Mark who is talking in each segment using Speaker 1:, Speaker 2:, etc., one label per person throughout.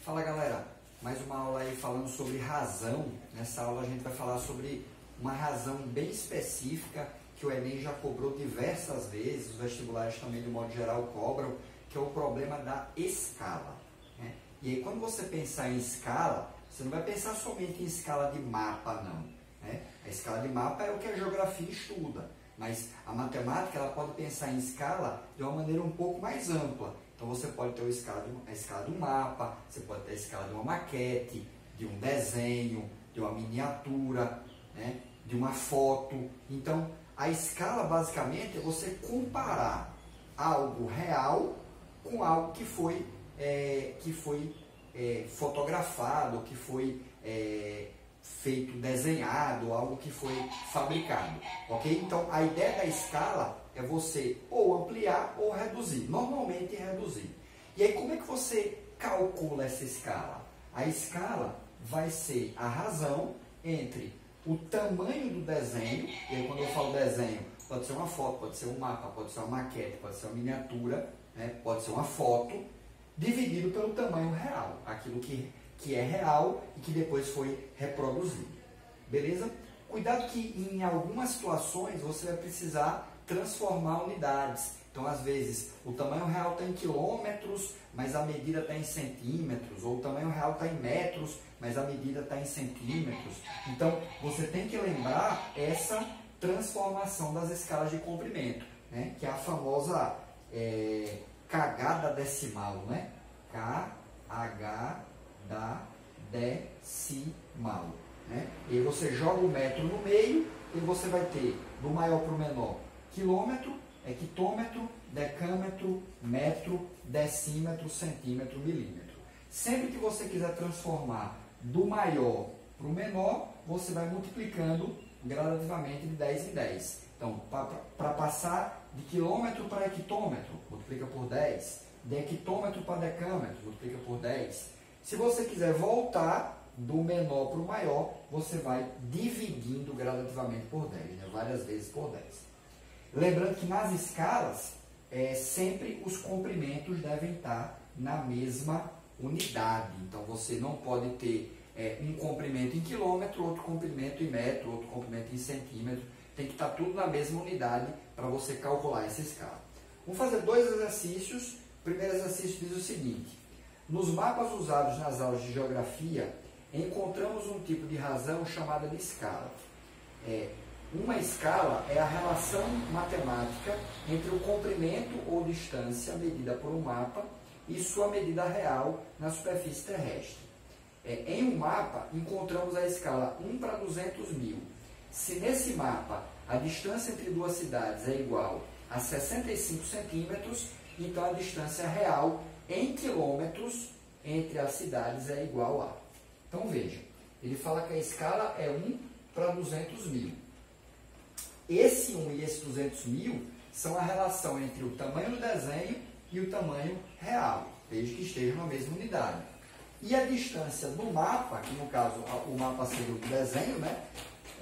Speaker 1: Fala galera, mais uma aula aí falando sobre razão. Nessa aula a gente vai falar sobre uma razão bem específica que o Enem já cobrou diversas vezes, os vestibulares também de modo geral cobram, que é o problema da escala, né? E aí quando você pensar em escala, você não vai pensar somente em escala de mapa não, né? A escala de mapa é o que a geografia estuda, mas a matemática ela pode pensar em escala de uma maneira um pouco mais ampla. Então você pode ter a escala de um mapa, você pode ter a escala de uma maquete, de um desenho, de uma miniatura, né? De uma foto. Então a escala basicamente é você comparar algo real com algo que foi fotografado, que foi feito, desenhado, algo que foi fabricado, ok? Então a ideia da escala é você ou ampliar ou reduzir, normalmente reduzir. E aí como é que você calcula essa escala? A escala vai ser a razão entre o tamanho do desenho, e aí quando eu falo desenho, pode ser uma foto, pode ser um mapa, pode ser uma maquete, pode ser uma miniatura, né? Pode ser uma foto, dividido pelo tamanho real, aquilo que é real e que depois foi reproduzido. Beleza? Cuidado que em algumas situações você vai precisar transformar unidades. Então, às vezes, o tamanho real está em quilômetros, mas a medida está em centímetros, ou o tamanho real está em metros, mas a medida está em centímetros. Então, você tem que lembrar essa transformação das escalas de comprimento, né? Que é a famosa cagada decimal, né? KH da decimal, né? E aí você joga o metro no meio e você vai ter do maior para o menor quilômetro, hectômetro, decâmetro, metro, decímetro, centímetro, milímetro. Sempre que você quiser transformar do maior para o menor, você vai multiplicando gradativamente de 10 em 10. Então, para passar de quilômetro para hectômetro, multiplica por 10. De hectômetro para decâmetro, multiplica por 10. Se você quiser voltar do menor para o maior, você vai dividindo gradativamente por 10, né? Várias vezes por 10. Lembrando que nas escalas, sempre os comprimentos devem estar na mesma unidade. Então, você não pode ter um comprimento em quilômetro, outro comprimento em metro, outro comprimento em centímetro. Tem que estar tudo na mesma unidade para você calcular essa escala. Vamos fazer dois exercícios. O primeiro exercício diz o seguinte: nos mapas usados nas aulas de geografia, encontramos um tipo de razão chamada de escala. Uma escala é a relação matemática entre o comprimento ou distância medida por um mapa e sua medida real na superfície terrestre. Em um mapa, encontramos a escala 1 para 200 mil. Se nesse mapa a distância entre duas cidades é igual a 65 centímetros, então a distância real em quilômetros entre as cidades é igual a. Então veja, ele fala que a escala é 1 para 200 mil. Esse 1 e esse 200 mil são a relação entre o tamanho do desenho e o tamanho real, desde que estejam na mesma unidade. E a distância do mapa, que no caso o mapa seria o desenho, né,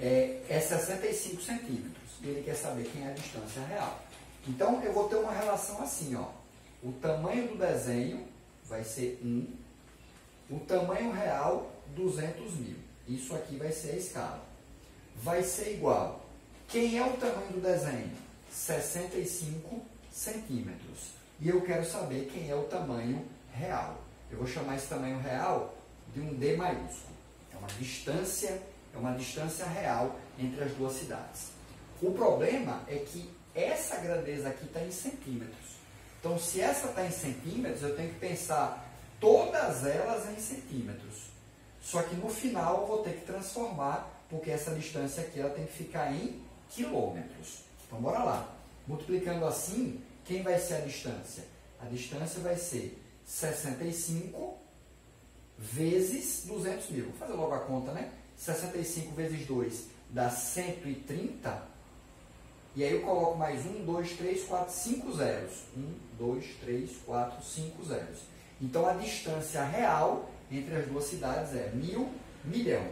Speaker 1: é 65 centímetros. E ele quer saber quem é a distância real. Então eu vou ter uma relação assim, ó. O tamanho do desenho vai ser 1, o tamanho real 200 mil. Isso aqui vai ser a escala. Vai ser igual. Quem é o tamanho do desenho? 65 centímetros. E eu quero saber quem é o tamanho real. Eu vou chamar esse tamanho real de um D maiúsculo. É uma distância real entre as duas cidades. O problema é que essa grandeza aqui está em centímetros. Então, se essa está em centímetros, eu tenho que pensar todas elas em centímetros. Só que no final eu vou ter que transformar, porque essa distância aqui ela tem que ficar em quilômetros. Então, bora lá. Multiplicando assim, quem vai ser a distância? A distância vai ser 65 vezes 200 mil. Vou fazer logo a conta, né? 65 vezes 2 dá 130. E aí eu coloco mais 1, 2, 3, 4, 5 zeros. 1, 2, 3, 4, 5 zeros. Então, a distância real entre as duas cidades é 1.000, milhão.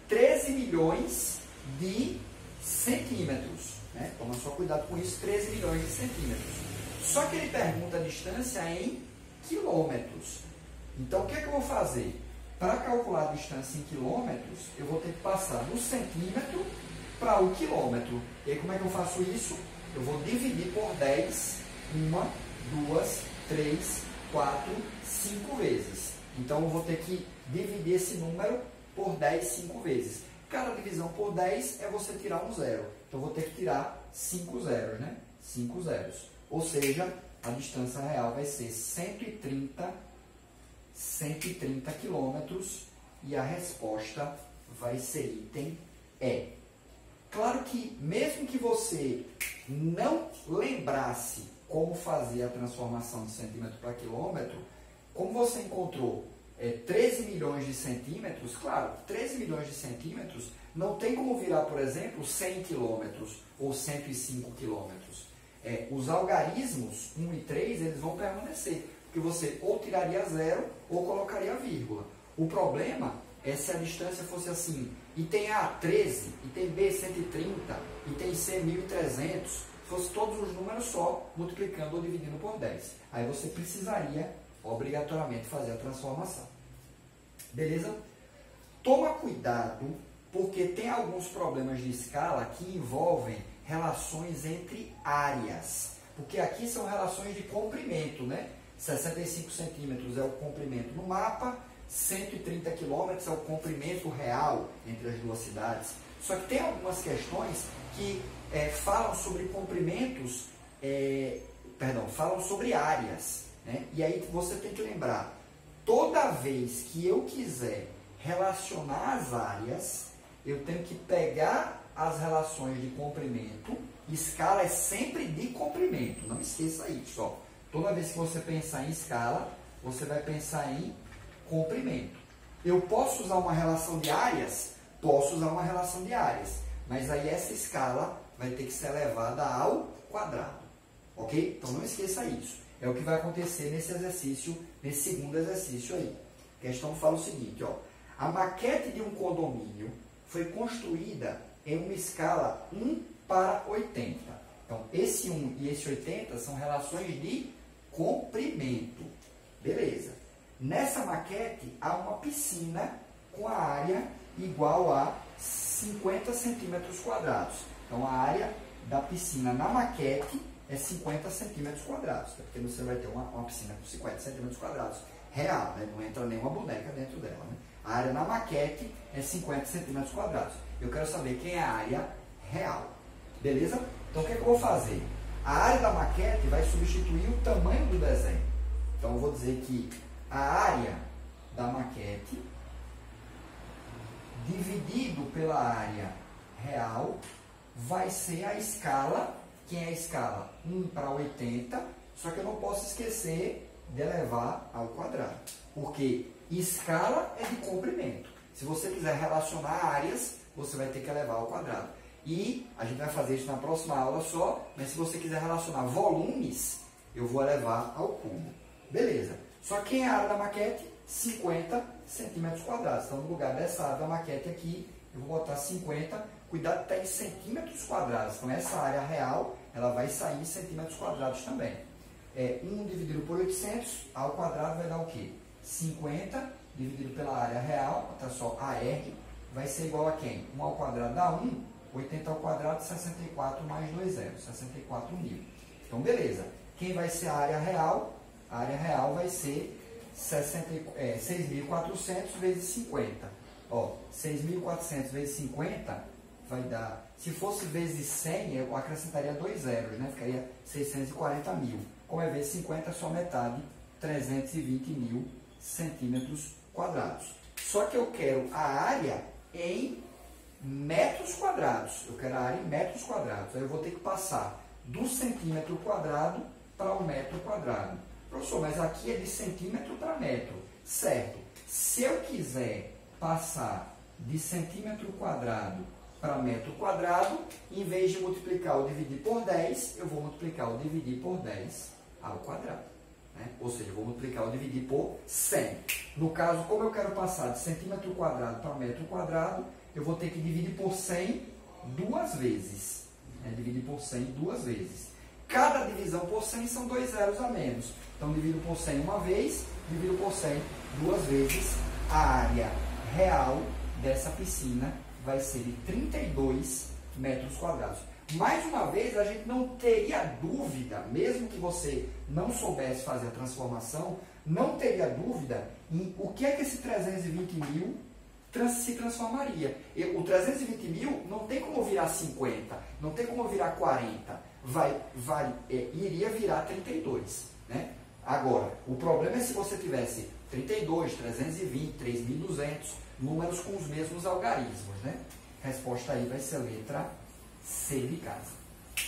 Speaker 1: 13 milhões de centímetros. Né? Toma só cuidado com isso, 13 milhões de centímetros. Só que ele pergunta a distância em quilômetros. Então, o que é que eu vou fazer? Para calcular a distância em quilômetros, eu vou ter que passar do centímetro para o quilômetro. E aí, como é que eu faço isso? Eu vou dividir por 10, 1, 2, 3, 4, 5 vezes. Então, eu vou ter que dividir esse número por 10, 5 vezes. Cada divisão por 10 é você tirar um zero. Então, eu vou ter que tirar 5 zeros, né? 5 zeros. Ou seja, a distância real vai ser 130 quilômetros e a resposta vai ser item E. Claro que, mesmo que você não lembrasse como fazer a transformação de centímetro para quilômetro, como você encontrou 13 milhões de centímetros, claro, 13 milhões de centímetros não tem como virar, por exemplo, 100 quilômetros ou 105 quilômetros. Os algarismos 1 e 3 eles vão permanecer, porque você ou tiraria zero ou colocaria vírgula. O problema é se a distância fosse assim, item A 13, item B 130, item C 1300, fosse todos os números só, multiplicando ou dividindo por 10. Aí você precisaria, obrigatoriamente, fazer a transformação. Beleza? Toma cuidado, porque tem alguns problemas de escala que envolvem relações entre áreas. Porque aqui são relações de comprimento, né? 65 centímetros é o comprimento no mapa, 130 quilômetros é o comprimento real entre as duas cidades. Só que tem algumas questões que falam sobre comprimentos, falam sobre áreas, né? E aí você tem que lembrar, toda vez que eu quiser relacionar as áreas, eu tenho que pegar as relações de comprimento. Escala é sempre de comprimento, não esqueça isso. Ó. Toda vez que você pensar em escala, você vai pensar em comprimento. Eu posso usar uma relação de áreas? Posso usar uma relação de áreas, mas aí essa escala vai ter que ser elevada ao quadrado. Ok? Então não esqueça isso. É o que vai acontecer nesse exercício, nesse segundo exercício aí. A questão fala o seguinte, ó. A maquete de um condomínio foi construída em uma escala 1 para 80. Então, esse 1 e esse 80 são relações de comprimento. Beleza. Nessa maquete, há uma piscina com a área igual a 50 centímetros quadrados. Então, a área da piscina na maquete é 50 centímetros quadrados. Porque você vai ter uma piscina com 50 centímetros quadrados real, né? Não entra nenhuma boneca dentro dela. Né? A área na maquete é 50 centímetros quadrados. Eu quero saber quem é a área real. Beleza? Então, o que é que eu vou fazer? A área da maquete vai substituir o tamanho do desenho. Então, eu vou dizer que a área da maquete dividido pela área real vai ser a escala. Quem é a escala? 1 para 80, só que eu não posso esquecer de elevar ao quadrado, porque escala é de comprimento. Se você quiser relacionar áreas, você vai ter que elevar ao quadrado. E a gente vai fazer isso na próxima aula só, mas se você quiser relacionar volumes, eu vou elevar ao cubo. Beleza. Só que quem é a área da maquete? 50 centímetros quadrados. Então, no lugar dessa área da maquete aqui, eu vou botar 50, cuidado que está em centímetros quadrados. Então, essa área real, ela vai sair em centímetros quadrados também. 1 dividido por 800, ao quadrado vai dar o quê? 50 dividido pela área real, tá só AR, vai ser igual a quem? 1 ao quadrado dá 1, 80 ao quadrado, 64 mais 2 zeros, 64.000. Então, beleza. Quem vai ser a área real? A área real vai ser 6.400 vezes 50. Ó, 6.400 vezes 50 vai dar, se fosse vezes 100, eu acrescentaria 2 zeros, né? Ficaria 640.000. Como é vezes 50, é só metade, 320.000 centímetros quadrados. Só que eu quero a área em metros quadrados. Eu quero a área em metros quadrados. Aí eu vou ter que passar do centímetro quadrado para o metro quadrado. Professor, mas aqui é de centímetro para metro. Certo. Se eu quiser passar de centímetro quadrado para metro quadrado, em vez de multiplicar ou dividir por 10, eu vou multiplicar ou dividir por 10 ao quadrado. Né? Ou seja, eu vou multiplicar ou dividir por 100. No caso, como eu quero passar de centímetro quadrado para metro quadrado, eu vou ter que dividir por 100 duas vezes. Né? Dividir por 100 duas vezes. Cada divisão por 100 são 2 zeros a menos. Então, divido por 100 uma vez, divido por 100, 2 vezes, a área real dessa piscina vai ser de 32 metros quadrados. Mais uma vez, a gente não teria dúvida, mesmo que você não soubesse fazer a transformação, não teria dúvida em o que é que esse 320 mil se transformaria. O 320 mil não tem como virar 50, não tem como virar 40, iria virar 32. Né? Agora, o problema é se você tivesse 32, 320, 3.200, números com os mesmos algarismos. Né? A resposta aí vai ser a letra C de casa.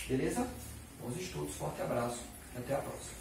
Speaker 1: Beleza? Bons estudos, forte abraço e até a próxima.